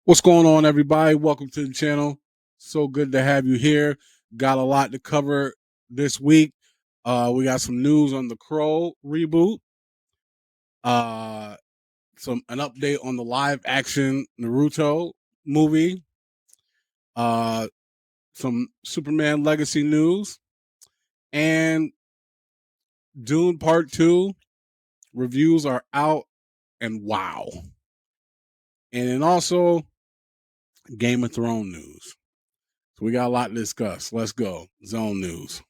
What's going on, everybody? Welcome to the channel. So good to have you here. Got a lot to cover this week. We got some news on the Crow reboot. Uh, an update on the live action Naruto movie. Uh, some Superman Legacy news and Dune Part 2 reviews are out, and wow. And then also Game of Thrones news. So we got a lot to discuss. Let's go. Zone news.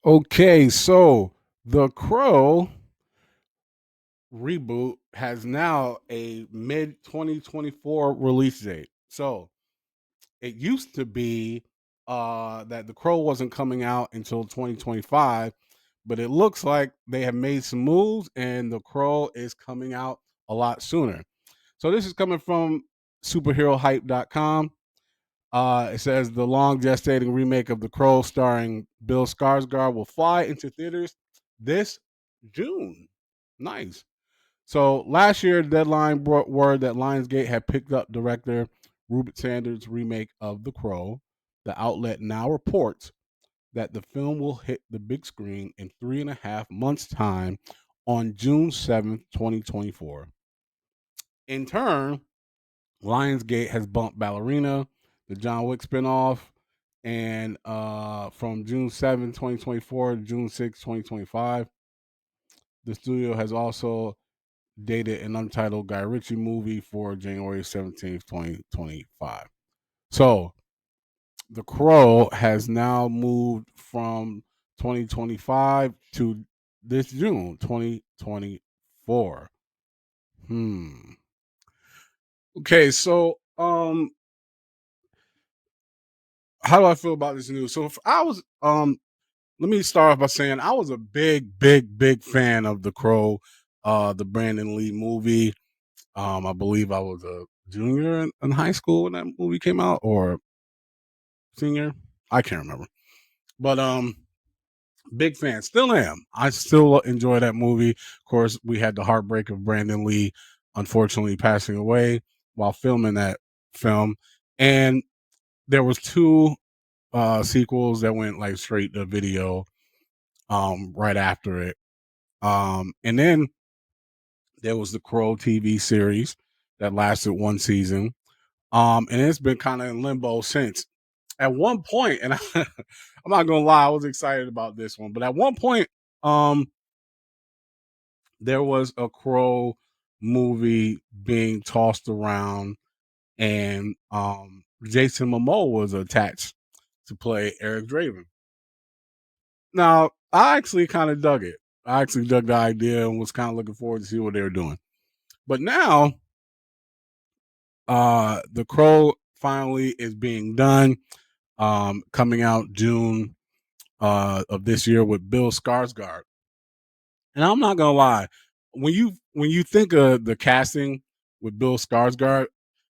Okay, so the Crow reboot has now a mid 2024 release date. So it used to be that the Crow wasn't coming out until 2025, but it looks like they have made some moves and the Crow is coming out a lot sooner. So this is coming from superherohype.com. It says the long gestating remake of The Crow starring Bill Skarsgård will fly into theaters this June. Nice. So last year, Deadline brought word that Lionsgate had picked up director Rupert Sanders' remake of The Crow. The outlet now reports that the film will hit the big screen in 3.5 months' time on June 7th, 2024. In turn, Lionsgate has bumped Ballerina, the John Wick spinoff, and from June 7th, 2024 to June 6th, 2025. The studio has also dated an untitled Guy Ritchie movie for January 17th, 2025. So The Crow has now moved from 2025 to this June 2024. Okay, so how do I feel about this news? So if I was let me start off by saying I was a big fan of The Crow, the Brandon Lee movie. I believe I was a junior in high school when that movie came out, or senior. I can't remember. But big fan. Still am. I still enjoy that movie. Of course, we had the heartbreak of Brandon Lee unfortunately passing away while filming that film. And there was two sequels that went like straight to video right after it. And then there was the Crow TV series that lasted one season. And it's been kind of in limbo since. At one point, and I'm not gonna lie, I was excited about this one, but at one point, there was a Crow movie being tossed around, and Jason Momoa was attached to play Eric Draven. Now, I actually kind of dug it. I actually dug the idea and was kind of looking forward to see what they were doing. But now, The Crow finally is being done, coming out June of this year with Bill Skarsgård. And I'm not gonna lie, when you think of the casting with Bill Skarsgård,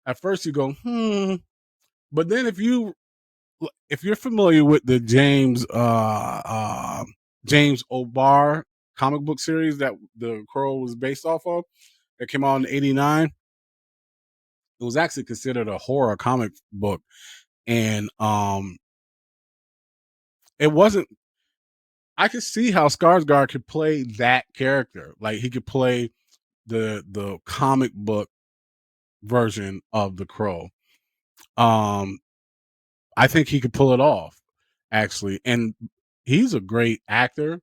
at first you go, but then if you're familiar with the James O'Barr comic book series that the Crow was based off of, that came out in '89, it was actually considered a horror comic book, and it wasn't. I could see how Skarsgård could play that character, like he could play the comic book version of the Crow. Um, I think he could pull it off, actually, and he's a great actor.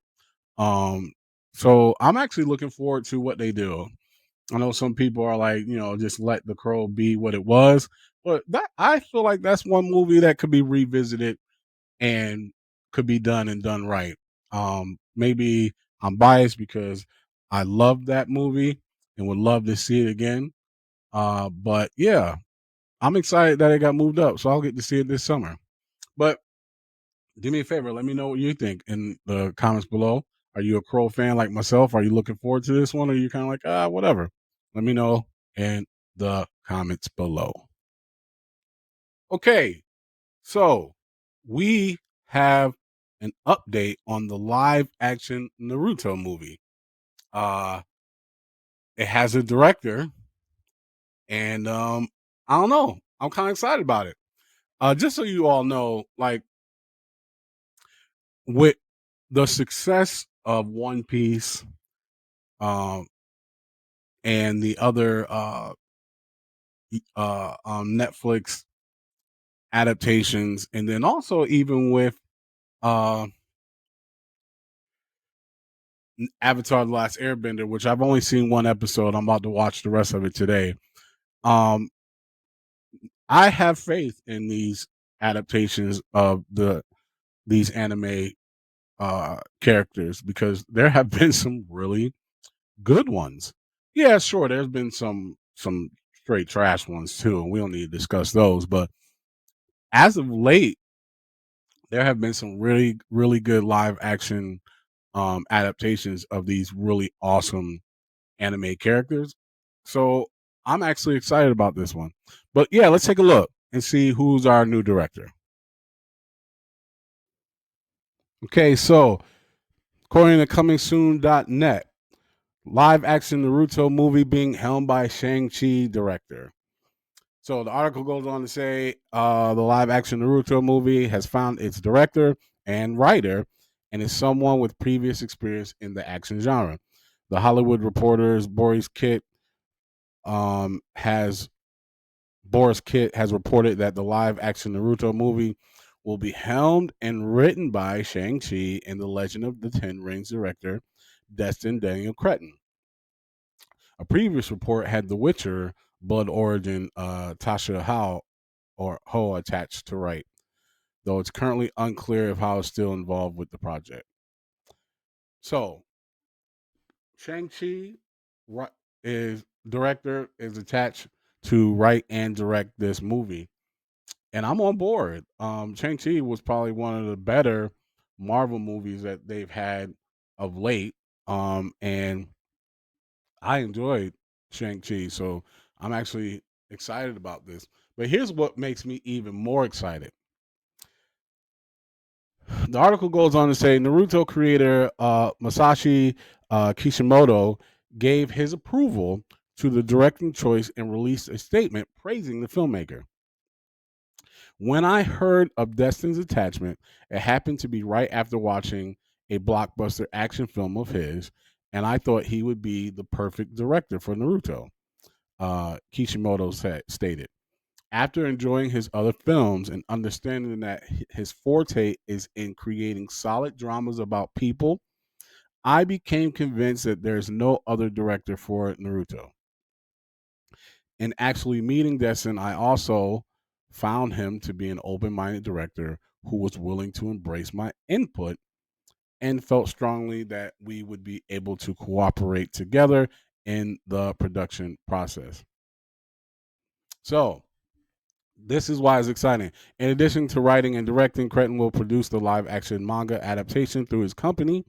Um, so I'm actually looking forward to what they do. I know some people are like, just let the Crow be what it was, but that I feel like that's one movie that could be revisited and could be done and done right. Maybe I'm biased because I love that movie and would love to see it again. But yeah, I'm excited that it got moved up, so I'll get to see it this summer. But do me a favor, let me know what you think in the comments below. Are you a Crow fan like myself? Are you looking forward to this one? Or are you kind of like, whatever? Let me know in the comments below. Okay, So we have an update on the live action Naruto movie. Uh it has a director, and I don't know. I'm kind of excited about it. Just so you all know, like with the success of One Piece, um, and the other Netflix adaptations, and then also even with uh, Avatar: The Last Airbender, which I've only seen one episode. I'm about to watch the rest of it today. Um, I have faith in these adaptations of these anime characters because there have been some really good ones. Yeah, sure, there's been some straight trash ones too, and we don't need to discuss those. But as of late, there have been some really good live action adaptations of these really awesome anime characters. So I'm actually excited about this one. But yeah, let's take a look and see who's our new director. Okay, so according to comingsoon.net, live action Naruto movie being helmed by Shang-Chi director. So the article goes on to say the live action Naruto movie has found its director and writer and is someone with previous experience in the action genre. The Hollywood Reporter's has Boris Kitt has reported that the live action Naruto movie will be helmed and written by Shang-Chi and the Legend of the Ten Rings director Destin Daniel Cretton. A previous report had The Witcher Blood Origin Tasha Ho attached to write, though it's currently unclear if Howe is still involved with the project. So Shang-Chi is director is attached to write and direct this movie, and I'm on board. Shang-Chi was probably one of the better Marvel movies that they've had of late, and I enjoyed Shang-Chi, so I'm actually excited about this. But here's what makes me even more excited. The article goes on to say Naruto creator Masashi Kishimoto gave his approval to the directing choice and released a statement praising the filmmaker. When I heard of Destin's attachment, it happened to be right after watching a blockbuster action film of his, and I thought he would be the perfect director for Naruto, Kishimoto stated. After enjoying his other films and understanding that his forte is in creating solid dramas about people, I became convinced that there's no other director for Naruto. In actually meeting Destin, I also found him to be an open minded director who was willing to embrace my input and felt strongly that we would be able to cooperate together in the production process. So, this is why it's exciting. In addition to writing and directing, Cretton will produce the live action manga adaptation through his company,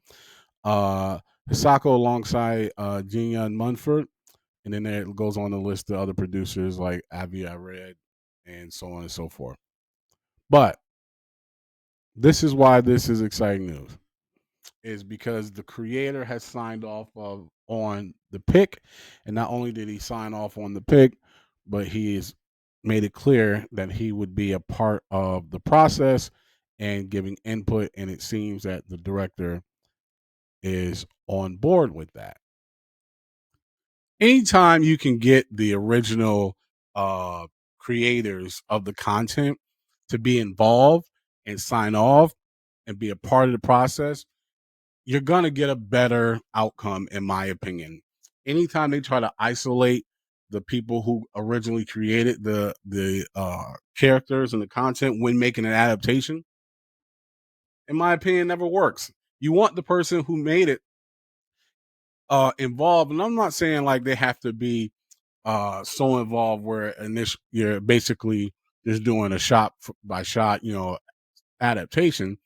uh, Hisako, alongside Jinyun Munford. And then there it goes on to list the other producers like Avi Arad and so on and so forth. But this is why this is exciting news, is because the creator has signed off on the pick. And not only did he sign off on the pick, but he has made it clear that he would be a part of the process and giving input. And it seems that the director is on board with that. Anytime you can get the original uh, creators of the content to be involved and sign off and be a part of the process, you're going to get a better outcome, in my opinion. Anytime they try to isolate the people who originally created the characters and the content when making an adaptation, in my opinion, never works. You want the person who made it involved, and I'm not saying like they have to be so involved where you're basically just doing a shot by shot, adaptation.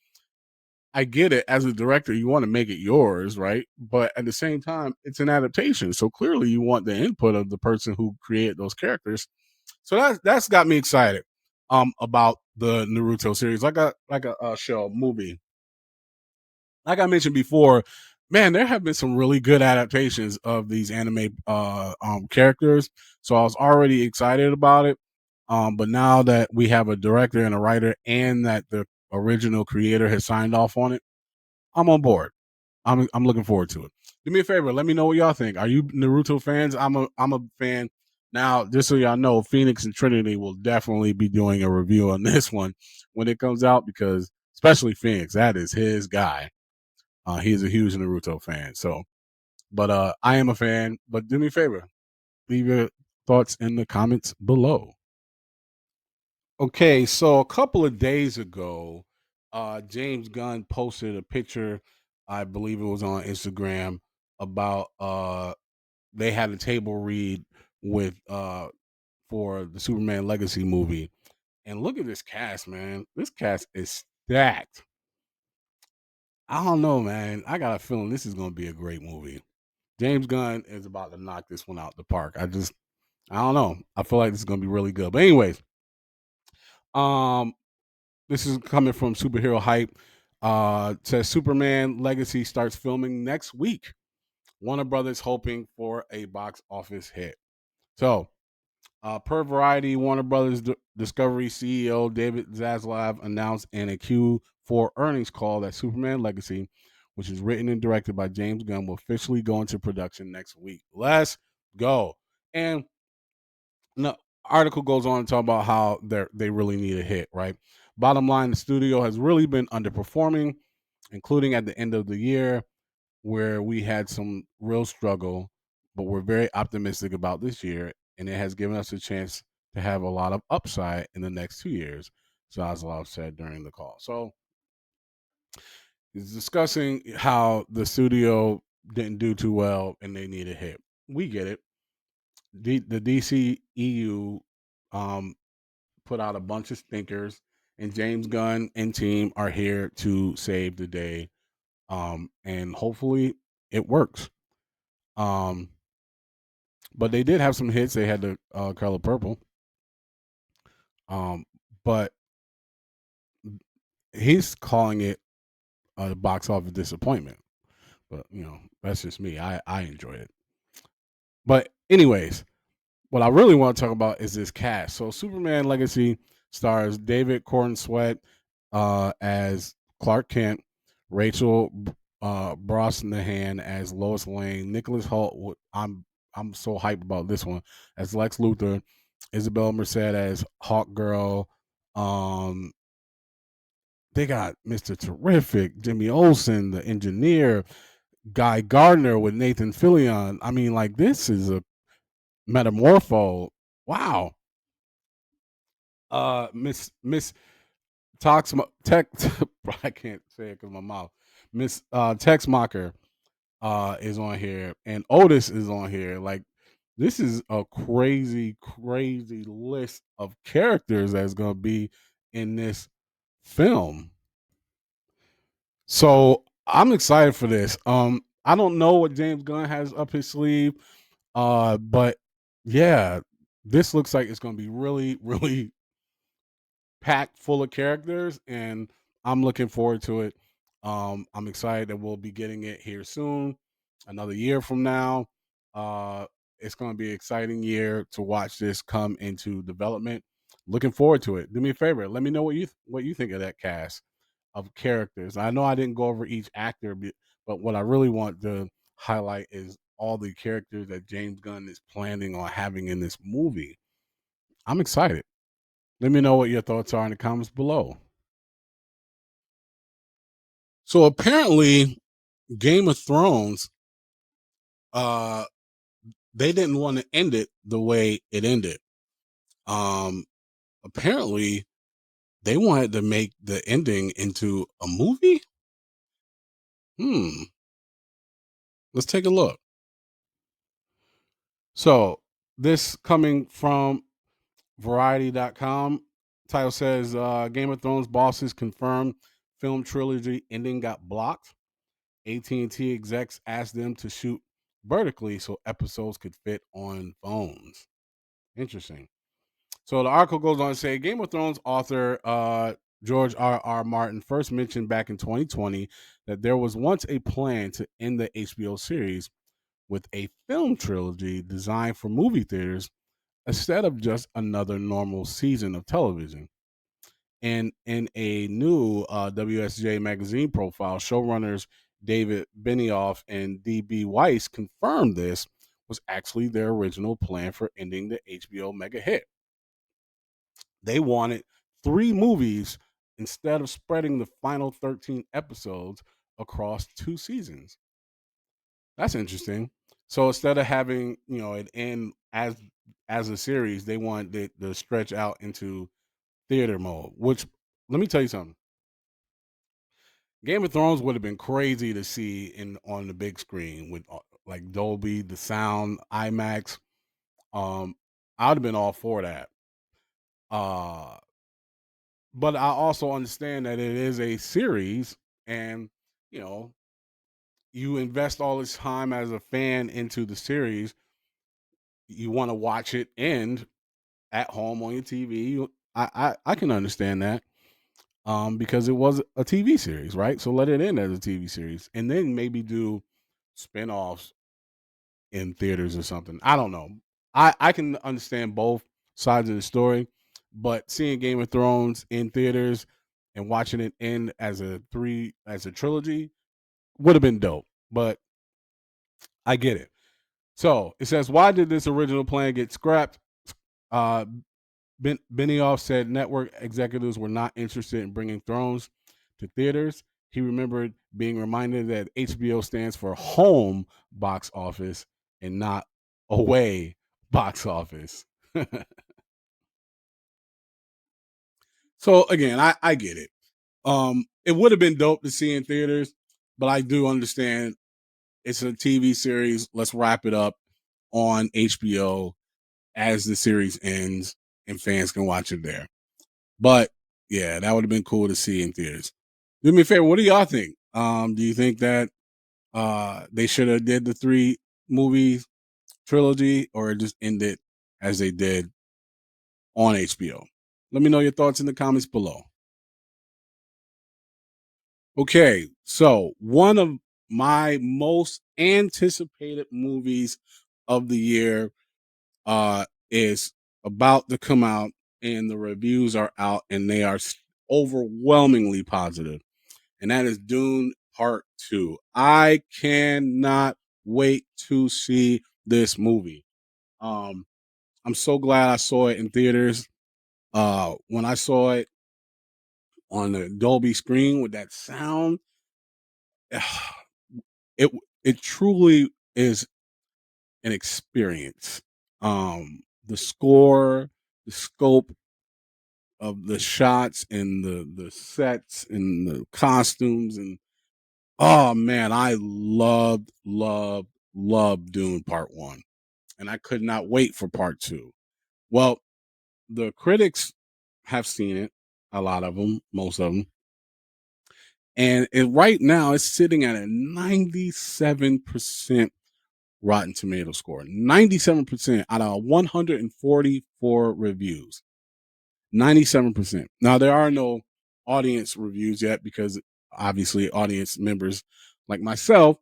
I get it. As a director, you want to make it yours, right? But at the same time, it's an adaptation, so clearly you want the input of the person who created those characters. So that's got me excited. about the Naruto series, like a show movie. Like I mentioned before, man, there have been some really good adaptations of these anime characters. So I was already excited about it. But now that we have a director and a writer, and that the original creator has signed off on it, I'm on board. I'm looking forward to it. Do me a favor, let me know what y'all think. Are you Naruto fans? I'm a fan. Now, just so y'all know, Phoenix and Trinity will definitely be doing a review on this one when it comes out, because especially Phoenix, that is his guy. He's a huge Naruto fan. So, but I am a fan. But do me a favor, leave your thoughts in the comments below. Okay, so a couple of days ago, James Gunn posted a picture. I believe it was on Instagram about they had a table read with for the Superman Legacy movie. And look at this cast, man. This cast is stacked. I don't know, man. I got a feeling this is going to be a great movie. James Gunn is about to knock this one out the park. I don't know. I feel like this is gonna be really good. But anyways, um, this is coming from Superhero Hype. Says Superman Legacy starts filming next week. Warner Brothers hoping for a box office hit. So, per Variety, Warner Brothers Discovery CEO David Zaslav announced in a Q4 earnings call that Superman Legacy, which is written and directed by James Gunn, will officially go into production next week. Let's go. And the article goes on to talk about how they really need a hit, right? Bottom line, the studio has really been underperforming, including at the end of the year where we had some real struggle, but we're very optimistic about this year, and it has given us a chance to have a lot of upside in the next 2 years, Zaslav said during the call. So he's discussing how the studio didn't do too well and they need a hit. We get it. The DCEU um, put out a bunch of stinkers, and James Gunn and team are here to save the day. And hopefully it works. Um, but they did have some hits. They had the Color Purple. Um, but he's calling it a box office disappointment. But that's just me. I enjoy it. But anyways, what I really want to talk about is this cast. So Superman Legacy stars David Corn Sweat as Clark Kent, Rachel Brosnahan as Lois Lane, Nicholas Hoult. I'm so hyped about this one as Lex Luthor, Isabel Merced as Hawk Girl. Um, they got Mr. Terrific, Jimmy Olsen, the engineer, Guy Gardner with Nathan Fillion. I mean, like, this is a metamorpho. Wow. Miss Tox Tech I can't say it because my mouth. Miss Texmacher is on here, and Otis is on here. Like, this is a crazy, crazy list of characters that's gonna be in this film. So I'm excited for this. I don't know what James Gunn has up his sleeve, but yeah, this looks like it's gonna be really, really packed full of characters, and I'm looking forward to it. I'm excited that we'll be getting it here soon, another year from now. Uh, it's going to be an exciting year to watch this come into development. Looking forward to it. Do me a favor, let me know what you think of that cast of characters. I know I didn't go over each actor, but what I really want to highlight is all the characters that James Gunn is planning on having in this movie. I'm excited. Let me know what your thoughts are in the comments below. So apparently, Game of Thrones, uh, they didn't want to end it the way it ended. Um, Apparently, they wanted to make the ending into a movie. Hmm. Let's take a look. So this coming from Variety.com. Title says Game of Thrones bosses confirmed film trilogy ending got blocked. AT&T execs asked them to shoot vertically so episodes could fit on phones. Interesting. So the article goes on to say Game of Thrones author George R. Martin first mentioned back in 2020 that there was once a plan to end the HBO series with a film trilogy designed for movie theaters instead of just another normal season of television. And in a new WSJ magazine profile, showrunners David Benioff and D.B. Weiss confirmed this was actually their original plan for ending the HBO mega hit. They wanted three movies instead of spreading the final 13 episodes across two seasons. That's interesting. So instead of having, it end as a series, they wanted it to stretch out into theater mode, which let me tell you something. Game of Thrones would have been crazy to see in on the big screen with like Dolby, the sound, IMAX. Um, I'd have been all for that. Uh, but I also understand that it is a series, and you know, you invest all this time as a fan into the series. You want to watch it end at home on your TV. I can understand that. Because it was a TV series, right? So let it end as a TV series, and then maybe do spinoffs in theaters or something. I don't know. I can understand both sides of the story, but seeing Game of Thrones in theaters and watching it end as a trilogy would have been dope. But I get it. So it says, why did this original plan get scrapped? Uh, Benioff said network executives were not interested in bringing Thrones to theaters. He remembered being reminded that HBO stands for home box office and not away box office. So again, I get it. It would have been dope to see in theaters, but I do understand it's a TV series. Let's wrap it up on HBO as the series ends and fans can watch it there. But yeah, that would have been cool to see in theaters. Do me a favor, what do y'all think? Do you think that they should have did the three movie trilogy or just end it as they did on HBO? Let me know your thoughts in the comments below. Okay, so one of my most anticipated movies of the year is about to come out, and the reviews are out, and they are overwhelmingly positive. And that is Dune Part 2. I cannot wait to see this movie. Um, I'm so glad I saw it in theaters. When I saw it on the Dolby screen with that sound, it it truly is an experience. The score, the scope of the shots and the sets and the costumes, and oh man, I loved Dune Part 1. And I could not wait for Part 2. Well, the critics have seen it, a lot of them, most of them. And right now it's sitting at a 97% Rotten Tomato score. 97% out of 144 reviews. 97%. Now, there are no audience reviews yet because obviously audience members like myself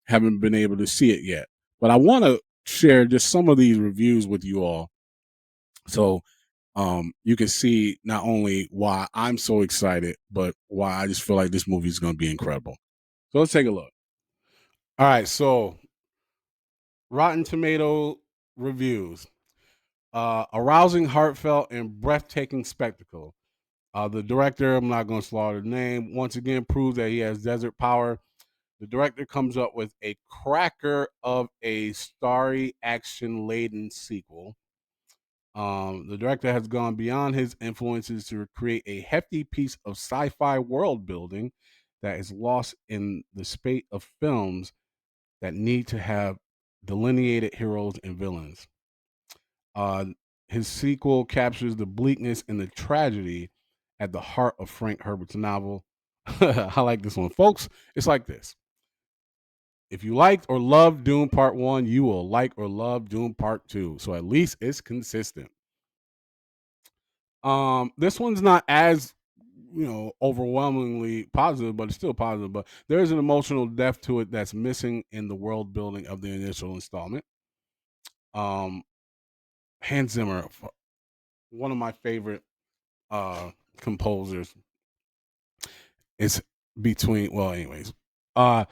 haven't been able to see it yet. But I want to share just some of these reviews with you all so you can see not only why I'm so excited, but why I just feel like this movie is going to be incredible. So let's take a look. All right. So, Rotten Tomato reviews. Arousing, heartfelt, and breathtaking spectacle. The director, I'm not going to slaughter the name, once again proves that he has desert power. The director comes up with a cracker of a starry, action laden sequel. The director has gone beyond his influences to create a hefty piece of sci fi world building that is lost in the spate of films that need to have delineated heroes and villains. Uh, his sequel captures the bleakness and the tragedy at the heart of Frank Herbert's novel. I like this one, folks. It's like this. If you liked or loved Dune Part 1, you will like or love Dune Part 2. So at least it's consistent. This one's not as overwhelmingly positive, but it's still positive. But there is an emotional depth to it that's missing in the world building of the initial installment. Um, Hans Zimmer, one of my favorite composers, is between. Well, anyways, uh,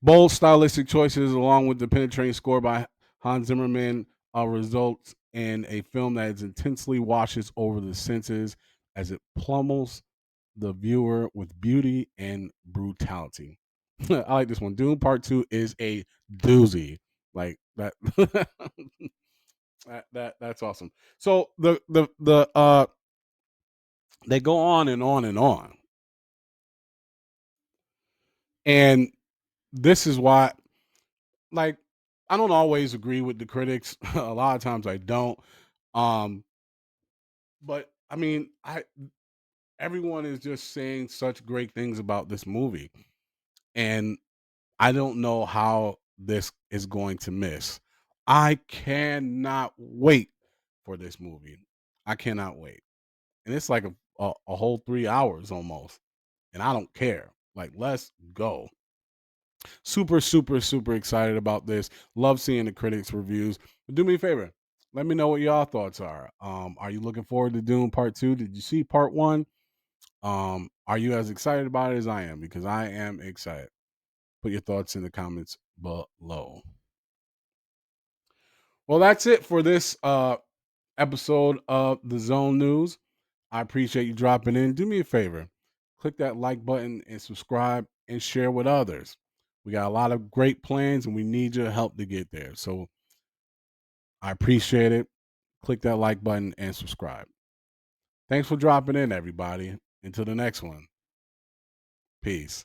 bold stylistic choices along with the penetrating score by Hans Zimmerman results in a film that is intensely washes over the senses as it plummels the viewer with beauty and brutality. I like this one. Dune Part Two is a doozy. Like that. That's awesome. So they go on and on and on, and this is why, like, I don't always agree with the critics. A lot of times I don't. Um, but I mean, I everyone is just saying such great things about this movie, and I don't know how this is going to miss. I cannot wait for this movie. I cannot wait. And it's like a whole 3 hours almost. And I don't care. Like, let's go. Super, super, super excited about this. Love seeing the critics' reviews. But do me a favor. Let me know what y'all thoughts are. Are you looking forward to Dune Part 2? Did you see Part 1? Are you as excited about it as I am? Because I am excited. Put your thoughts in the comments below. Well, that's it for this episode of the Zone News. I appreciate you dropping in. Do me a favor, click that like button and subscribe and share with others. We got a lot of great plans and we need your help to get there. So I appreciate it. Click that like button and subscribe. Thanks for dropping in, everybody. Until the next one. Peace.